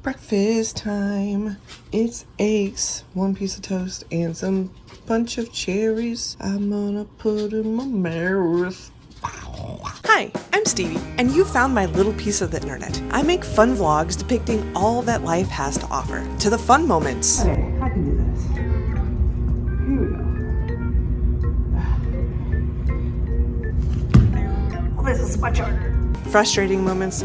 Breakfast time. It's eggs, one piece of toast, and some bunch of cherries. I'm gonna put in my mouth. Hi, I'm Stevie, and you found my little piece of the internet. I make fun vlogs depicting all that life has to offer, to the fun moments. Okay, I can do this. Here we go. Oh, this is much harder. Frustrating moments.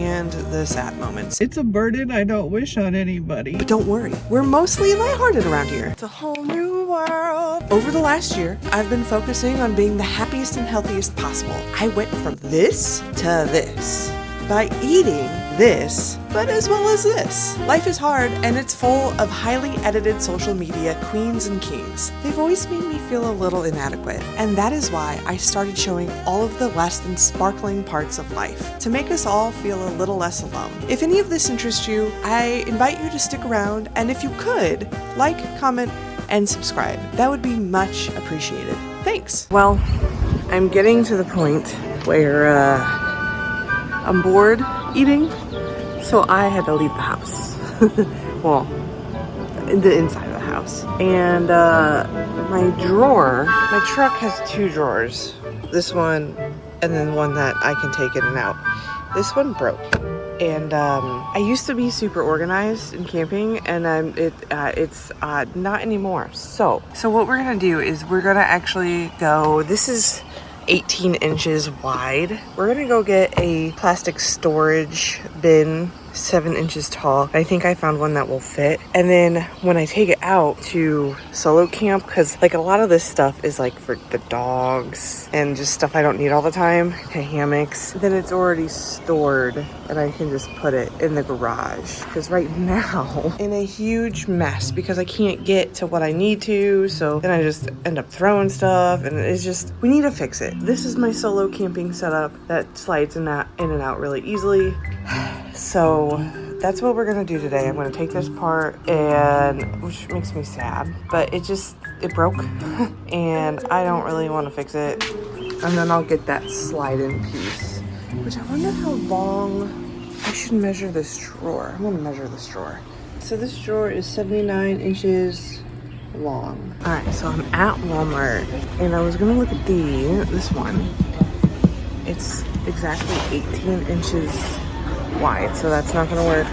And the sad moments. It's a burden I don't wish on anybody. But don't worry, we're mostly lighthearted around here. It's a whole new world. Over the last year, I've been focusing on being the happiest and healthiest possible. I went from this to this by eating this, but as well as this. Life is hard, and it's full of highly edited social media queens and kings. They've always made me feel a little inadequate, and that is why I started showing all of the less than sparkling parts of life, to make us all feel a little less alone. If any of this interests you, I invite you to stick around, and if you could, like, comment, and subscribe. That would be much appreciated. Thanks. Well, I'm getting to the point where I'm bored eating, so I had to leave the house. Well, the inside of the house. And my truck has two drawers. This one, and then one that I can take in and out. This one broke. And I used to be super organized in camping, and it's not anymore. So what we're gonna do is we're gonna actually go, this is 18 inches wide. We're gonna go get a plastic storage bin, 7 inches tall. I think I found one that will fit. And then when I take it out to solo camp, because like a lot of this stuff is like for the dogs and just stuff I don't need all the time, hammocks, then it's already stored and I can just put it in the garage. Because right now, in a huge mess because I can't get to what I need to, so then I just end up throwing stuff, and it's just, we need to fix it. This is my solo camping setup that slides in and out really easily. So that's what we're gonna do today. I'm gonna take this part, and which makes me sad, but it broke and I don't really want to fix it. And then I'll get that slide-in piece, which I wonder how long I should measure this drawer. I'm gonna measure this drawer. So this drawer is 79 inches long. All right, so I'm at Walmart, and I was gonna look at this one. It's exactly 18 inches wide, so that's not gonna work.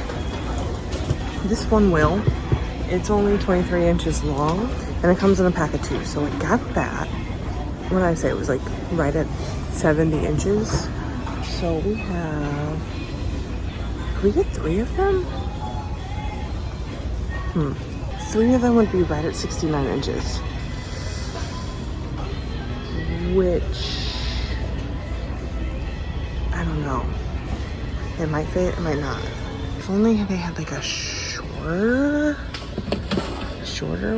This one will. It's only 23 inches long, and it comes in a pack of 2, so I got that. What did I say? It was like right at 70 inches. So we have, can we get 3 of them? 3 of them would be right at 69 inches, which I don't know. It might fit, it might not. If only they had like a shorter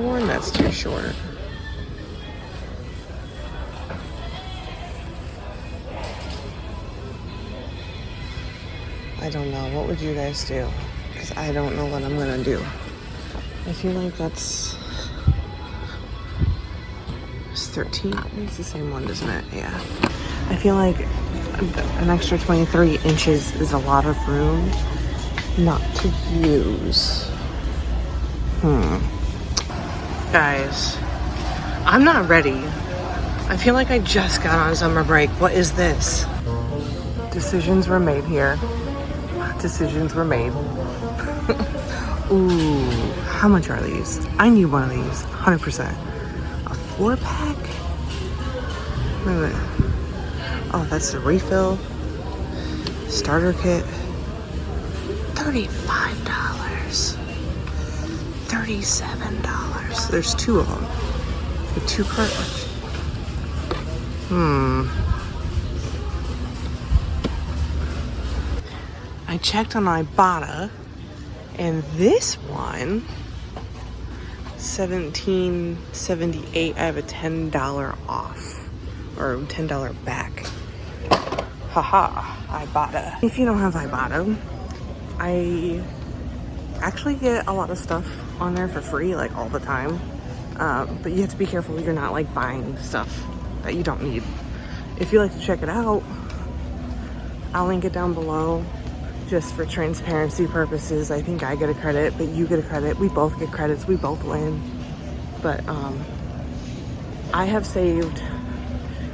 one. That's too short. I don't know. What would you guys do? Because I don't know what I'm gonna do. I feel like it's 13. It's the same one, isn't it? Yeah. I feel like an extra 23 inches is a lot of room not to use. Guys, I'm not ready. I feel like I just got on summer break. What is this? Decisions were made here. Decisions were made. Ooh, how much are these? I need one of these, 100%. A 4-pack? Wait a minute. Oh, that's the refill. Starter kit. $35. $37. There's 2 of them. The 2 cartridges. I checked on Ibotta, and this one, $17.78. I have a $10 off, or $10 back. Haha, Ibotta. If you don't have Ibotta, I actually get a lot of stuff on there for free, like all the time. But you have to be careful you're not like buying stuff that you don't need. If you like to check it out, I'll link it down below. just for transparency purposes, I think I get a credit, but you get a credit. We both get credits. We both win. But I have saved,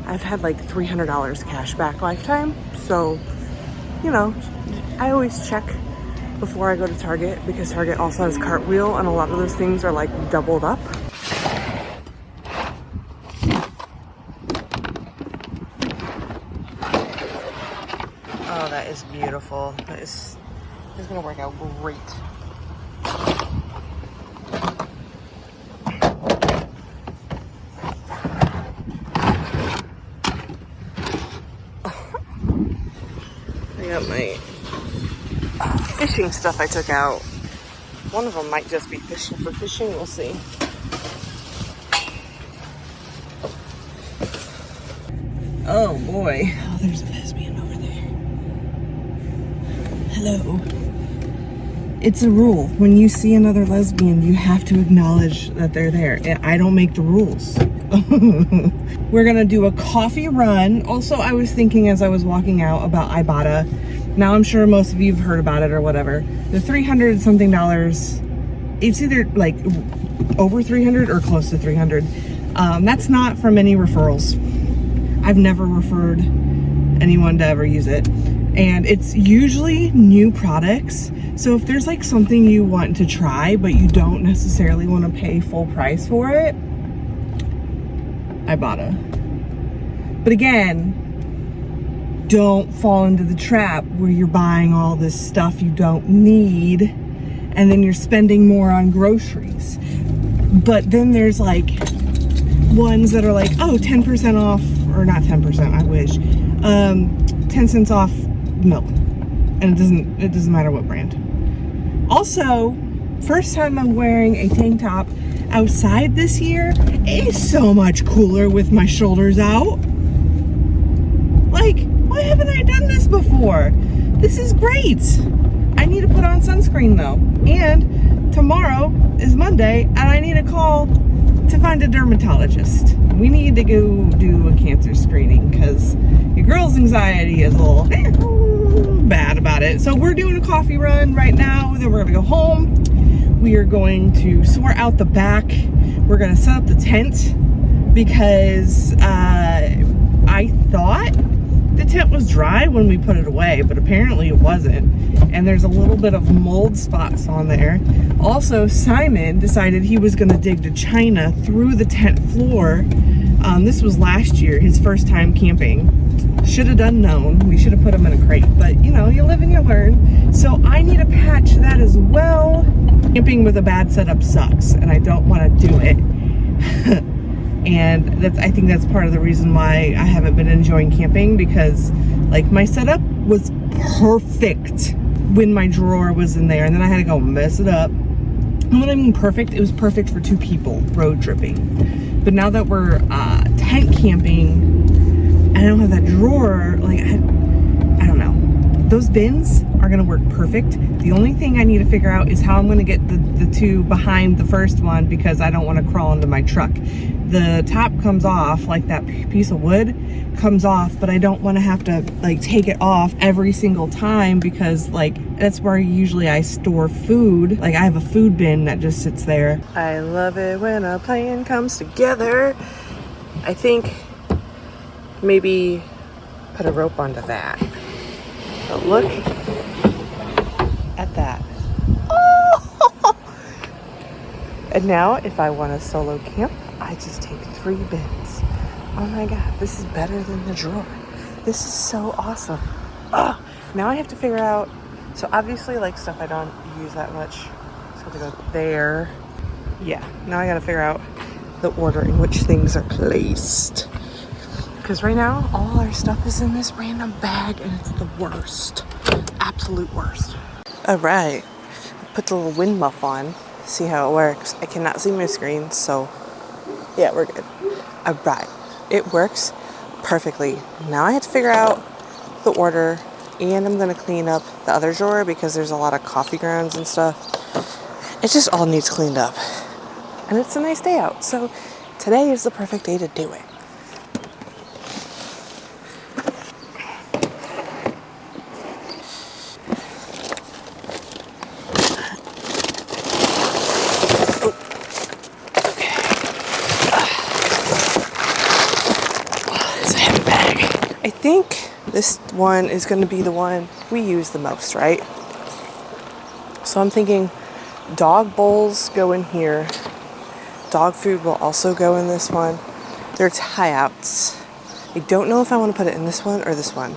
I've had like $300 cash back lifetime. So, you know, I always check before I go to Target because Target also has Cartwheel and a lot of those things are like doubled up. Oh, that is beautiful. That is gonna work out great. I got my fishing stuff I took out. One of them might just be fishing for fishing, we'll see. Oh boy. Oh, there's a lesbian over there. Hello. It's a rule. When you see another lesbian, you have to acknowledge that they're there. I don't make the rules. We're gonna do a coffee run. Also, I was thinking as I was walking out about Ibotta. Now I'm sure most of you have heard about it or whatever. The $300 something, it's either like over 300 or close to 300. That's not from any referrals. I've never referred anyone to ever use it. And it's usually new products. So if there's like something you want to try, but you don't necessarily want to pay full price for it, Ibotta. But again, don't fall into the trap where you're buying all this stuff you don't need and then you're spending more on groceries. But then there's like ones that are like, oh, 10% off, or not 10%, I wish, 10 cents off milk. And it doesn't matter what brand. Also, first time I'm wearing a tank top outside this year. It is so much cooler with my shoulders out. Like, why haven't I done this before? This is great. I need to put on sunscreen though. And tomorrow is Monday and I need a call to find a dermatologist. We need to go do a cancer screening because your girl's anxiety is a little bad about it. So we're doing a coffee run right now, then we're gonna go home. We are going to sort out the back. We're gonna set up the tent because I thought the tent was dry when we put it away, but apparently it wasn't. And there's a little bit of mold spots on there. Also, Simon decided he was gonna dig to China through the tent floor. This was last year, his first time camping. Should have done known. We should have put him in a crate, but you know, you live and you learn. So I need to patch that as well. Camping with a bad setup sucks, and I don't want to do it. And I think that's part of the reason why I haven't been enjoying camping, because like my setup was perfect when my drawer was in there, and then I had to go mess it up. And when I mean perfect, it was perfect for 2 people road tripping. But now that we're tent camping and I don't have that drawer, like I don't know. Those bins are gonna work perfect. The only thing I need to figure out is how I'm gonna get the 2 behind the first one, because I don't want to crawl into my truck. The top comes off, like that piece of wood comes off, but I don't want to have to like take it off every single time, because like that's where usually I store food. Like I have a food bin that just sits there. I love it when a plan comes together. I think maybe put a rope onto that. But look at that. Oh! And now if I want a solo camp, I just take 3 bins. Oh my God, this is better than the drawer. This is so awesome. Oh, now I have to figure out, so obviously like stuff I don't use that much, so I have to go there. Yeah, now I gotta figure out the order in which things are placed. Because right now, all our stuff is in this random bag and it's the worst. Absolute worst. All right, put the little wind muff on, see how it works. I cannot see my screen, so yeah, we're good. All right, it works perfectly. Now I have to figure out the order, and I'm gonna clean up the other drawer because there's a lot of coffee grounds and stuff. It just all needs cleaned up. And it's a nice day out, so today is the perfect day to do it. one is going to be the one we use the most, right? So I'm thinking dog bowls go in here. Dog food will also go in this one. They're tie-outs. I don't know if I want to put it in this one or this one,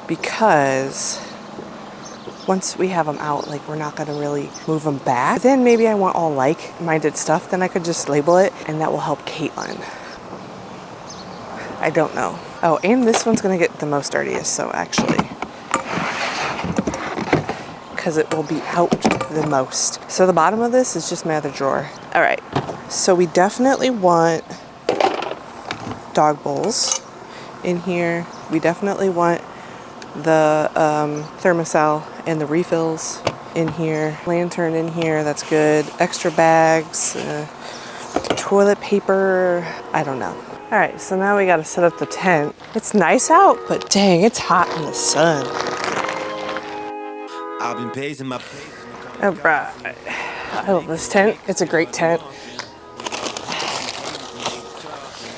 because once we have them out, like, we're not going to really move them back. But then maybe I want all like-minded stuff. Then I could just label it, and that will help Caitlin. I don't know. Oh, and this one's going to get the most dirtiest, so actually, because it will be out the most. So the bottom of this is just my other drawer. All right, so we definitely want dog bowls in here. We definitely want the thermosol and the refills in here. Lantern in here, that's good. Extra bags, toilet paper, I don't know. All right, so now we gotta set up the tent. It's nice out, but dang, it's hot in the sun. I've been pacing my All right, I love this tent. It's a great tent.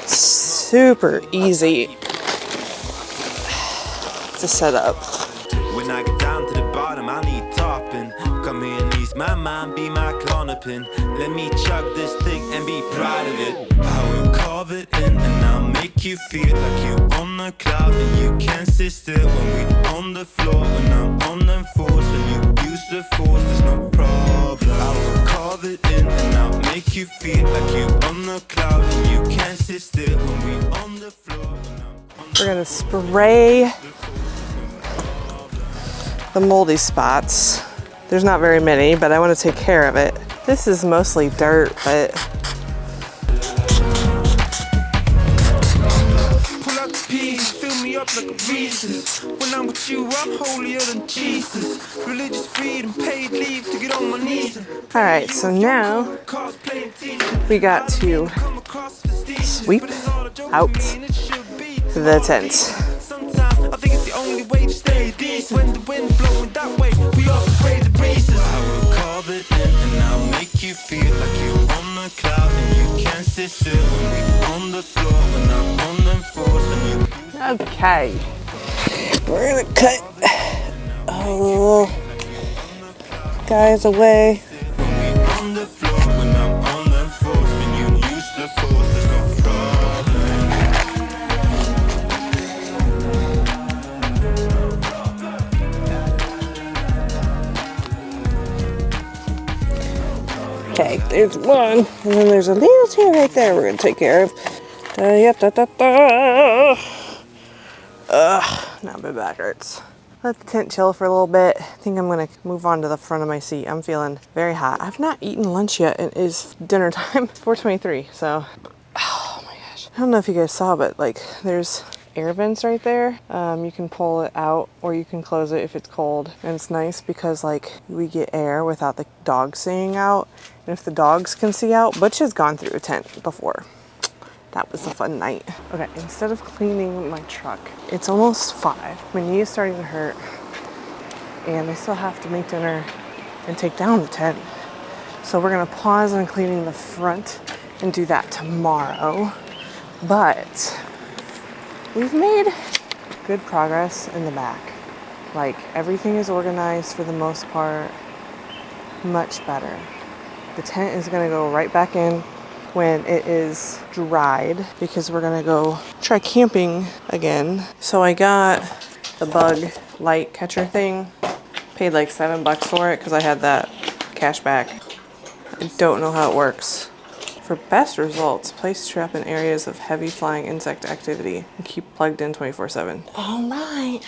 Super easy to set up. When I get down to the bottom, I need topping. Come here and ease my mind, be my corner pin. Let me chug this thing and be proud of it. I will carve it in and I'll make you feel like you on the cloud and you can't sit still when we on the floor. When I'm on them fours, when you use the force, there's no problem. I will carve it in and I'll make you feel like you on the cloud and you can't sit still when we on the floor. We're gonna spray the moldy spots. There's not very many, but I want to take care of it. This is mostly dirt, but pull out the peas, fill me up like a Reese's. When I'm with you, I'm holier than Jesus. Religious freedom, paid leave to get on my knees. all right, so now we got to sweep out the tent. I think it's the only way to stay decent. When the wind blowing that way, we all spray the breezes. I will carve it in and I'll make you feel like you're on the cloud and you can't sit still when we on the floor. When I'm on them fours and you. Okay, we're gonna cut all guys away. When we on the floor, when I'm on them fours, when you use the force, there's no problem. Okay, there's one, and then there's a little two right there we're gonna take care of. Now my back hurts. Let the tent chill for a little bit. I think I'm gonna move on to the front of my seat. I'm feeling very hot. I've not eaten lunch yet. It is dinner time. It's 4:23, so, oh my gosh. I don't know if you guys saw, but like, there's air vents right there. You can pull it out or you can close it if it's cold. And it's nice because like we get air without the dogs seeing out. And if the dogs can see out, Butch has gone through a tent before. That was a fun night. Okay, instead of cleaning my truck, it's almost 5. My knee is starting to hurt and I still have to make dinner and take down the tent. So we're gonna pause on cleaning the front and do that tomorrow. But we've made good progress in the back. Like, everything is organized for the most part, much better. The tent is gonna go right back in when it is dried because we're gonna go try camping again. So I got the bug light catcher thing. Paid like $7 for it because I had that cash back. I don't know how it works. For best results, place trap in areas of heavy flying insect activity and keep plugged in 24/7. All right,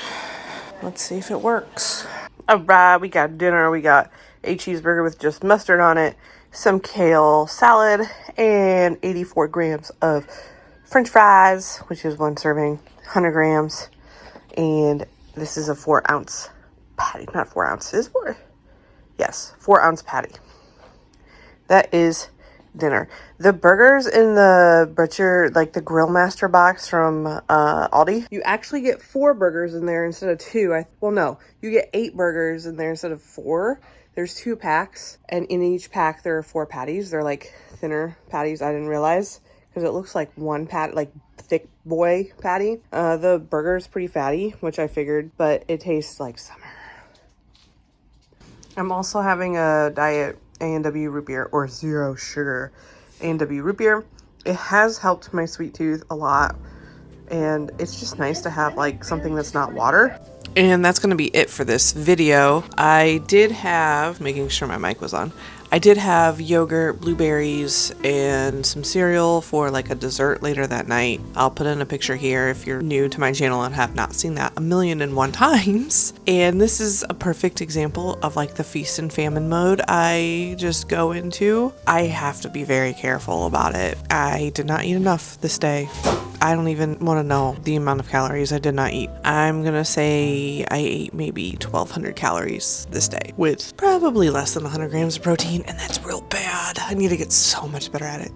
let's see if it works. All right, we got dinner. We got a cheeseburger with just mustard on it, some kale salad, and 84 grams of French fries, which is 1 serving, 100 grams. And this is a 4-ounce patty, not 4 ounces, 4. Yes, 4-ounce patty. That is dinner. The burgers in the butcher, like the Grill Master box from Aldi, you actually get 4 burgers in there instead of 2. Well, no, you get 8 burgers in there instead of 4. There's 2 packs, and in each pack there are 4 patties. They're like thinner patties. I didn't realize because it looks like one pat, like thick boy patty. The burger is pretty fatty, which I figured, but it tastes like summer. I'm also having a diet A&W root beer, or zero sugar A&W root beer. It has helped my sweet tooth a lot, and it's just nice to have like something that's not water. And that's going to be it for this video. I did have, making sure my mic was on, I did have yogurt, blueberries, and some cereal for like a dessert later that night. I'll put in a picture here if you're new to my channel and have not seen that 1,000,001 times. And this is a perfect example of like the feast and famine mode I just go into. I have to be very careful about it. I did not eat enough this day. I don't even want to know the amount of calories I did not eat. I'm gonna say I ate maybe 1,200 calories this day with probably less than 100 grams of protein, and that's real bad. I need to get so much better at it.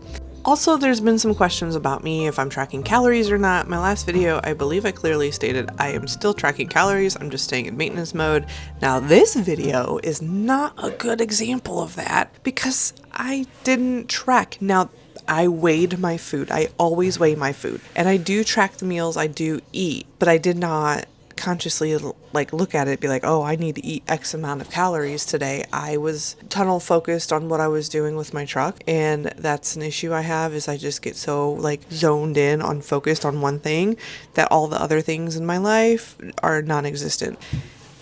Also, there's been some questions about me if I'm tracking calories or not. My last video, I believe I clearly stated I am still tracking calories. I'm just staying in maintenance mode. Now, this video is not a good example of that because I didn't track. Now, I weighed my food. I always weigh my food. And I do track the meals I do eat, but I did not consciously like look at it, be like, oh, I need to eat X amount of calories today. I was tunnel focused on what I was doing with my truck, and that's an issue I have, is I just get so like zoned in on focused on one thing that all the other things in my life are non-existent.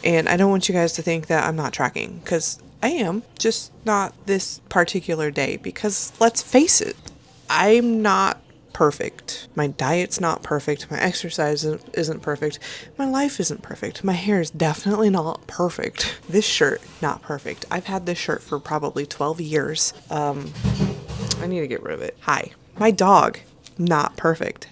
And I don't want you guys to think that I'm not tracking, because I am, just not this particular day, because let's face it, I'm not perfect. My diet's not perfect. My exercise isn't perfect. My life isn't perfect. My hair is definitely not perfect. This shirt, not perfect. I've had this shirt for probably 12 years. I need to get rid of it. Hi. My dog, not perfect.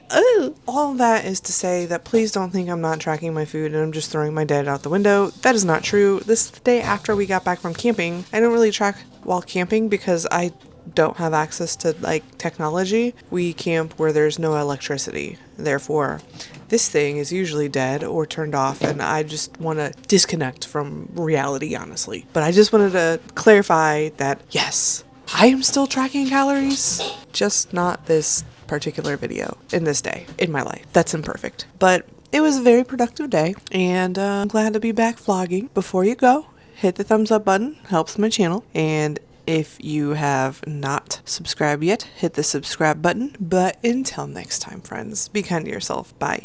All that is to say that please don't think I'm not tracking my food and I'm just throwing my diet out the window. That is not true. This is the day after we got back from camping. I don't really track while camping because I don't have access to like technology. We camp where there's no electricity. Therefore, this thing is usually dead or turned off, and I just want to disconnect from reality, honestly. But I just wanted to clarify that yes, I am still tracking calories, just not this particular video in this day in my life. That's imperfect. But it was a very productive day, and I'm glad to be back vlogging. Before you go, hit the thumbs up button, helps my channel, and if you have not subscribed yet, hit the subscribe button. But until next time, friends, be kind to yourself. Bye.